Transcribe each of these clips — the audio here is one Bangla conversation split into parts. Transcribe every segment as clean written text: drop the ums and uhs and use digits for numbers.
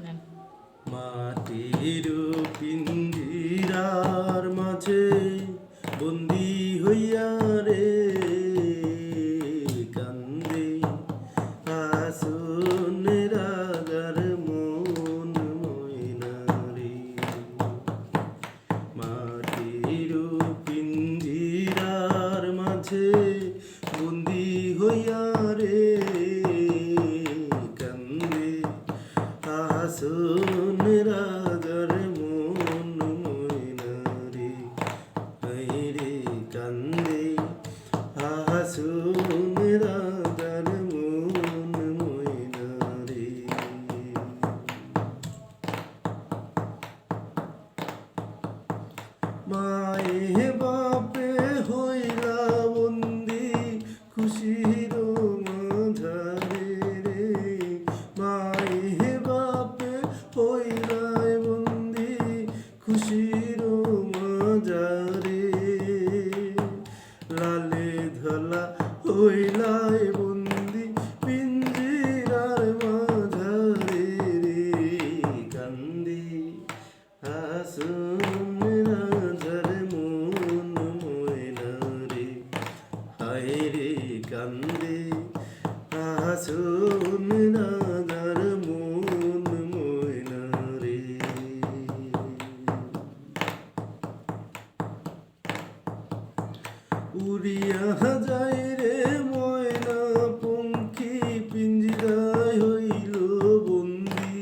নেন। মাটির পিঞ্জিরার মাঝে বন্দি হইয়া রে কান্দে আসন রাগার মন ময়না রে। মাটির পিঞ্জিরার মাঝে বন্দি হইয়া রে কান্দে আসন রাগার মন ময়না রে। রে কান্দে আসন রাগার মন ময়না রে। মায়ে বাপে হইলা বন্দি খুশির মাঝারে রে। মায়ে বাপে হইলা বন্দি খুশির মাঝারে। লালে ধলা হইলাই বন্দি পিঞ্জিরার মাঝারে রে কান্দি আসন রাজার মন ময়না রে। হায় রে কান্দে আসন রাজার মন ময়না রে। উড়িয়া যায় রে ময়না পঙ্খী পিঞ্জিরায় হইল বন্দি।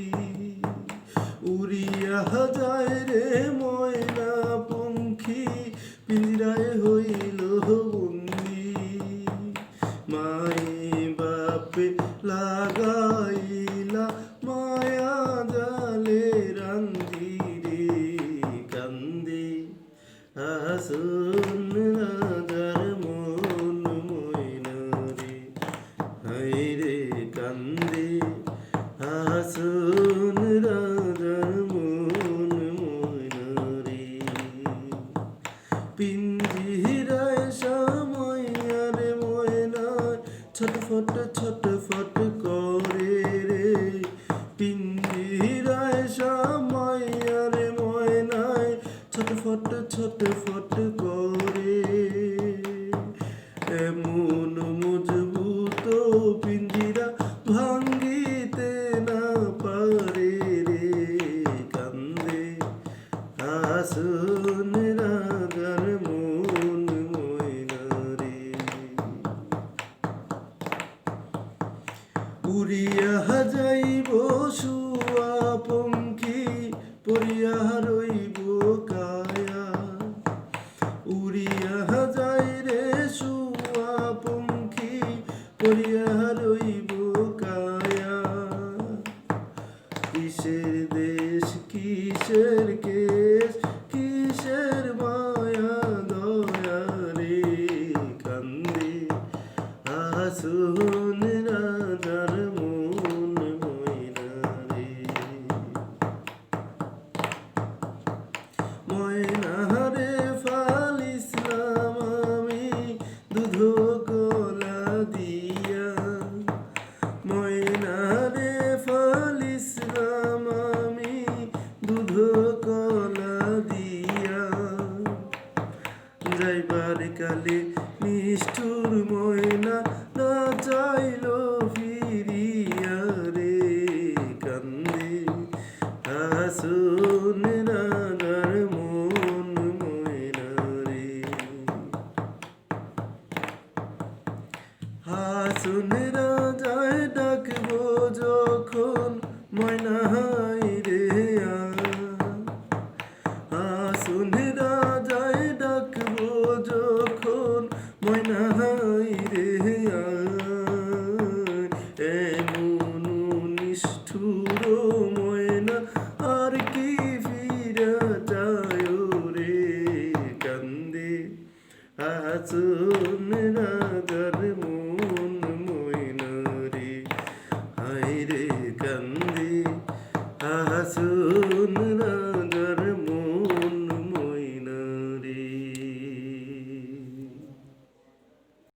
উড়িয়া যায় রে ময়না পঙ্খী পিঞ্জিরায় হইল বন্দি। মায়ে বাপে লাগাইলা মায়া জালে রান্দি রে কান্দে আসন রাজার মন ময়না রে। হায় রে কান্দে আসন রাজার মন ময়না রে। পিঞ্জিরায় সময়ার ময়নায় ছটফট ছটফট করে রে। পিঞ্জিরায় সময়ার ময়নায় ছটফট ছটফট করে। এমন মজবুত পিঞ্জিরা ভাঙ্গিতে না পারে রে কান্দে আসন রাগার মন ময়না রে। উড়িয়া যাইব শুয়া পঙ্খী পড়িয়া রইব কায়া। উড়িয়া যাই রে শুয়া পঙ্খী পড়িয়া রইব কায়া। কিসের দেশ কিসের কেশ কিসের মায়া দয়া রে কান্দে আসন রাজার মন ময়না রে। ময়না রে ফালিসলাম আমি দুধ গলা দিয়া। ময়না রে ফালিসলাম আমি দুধ গলা দিয়া। যাইবার কালে নিষ্ঠুর ময়না না চাইল ফিরিয়া রে কান্দে আসন রাগার মন ময়না রে। আসন রাজায় ডাকবো যখন ময়না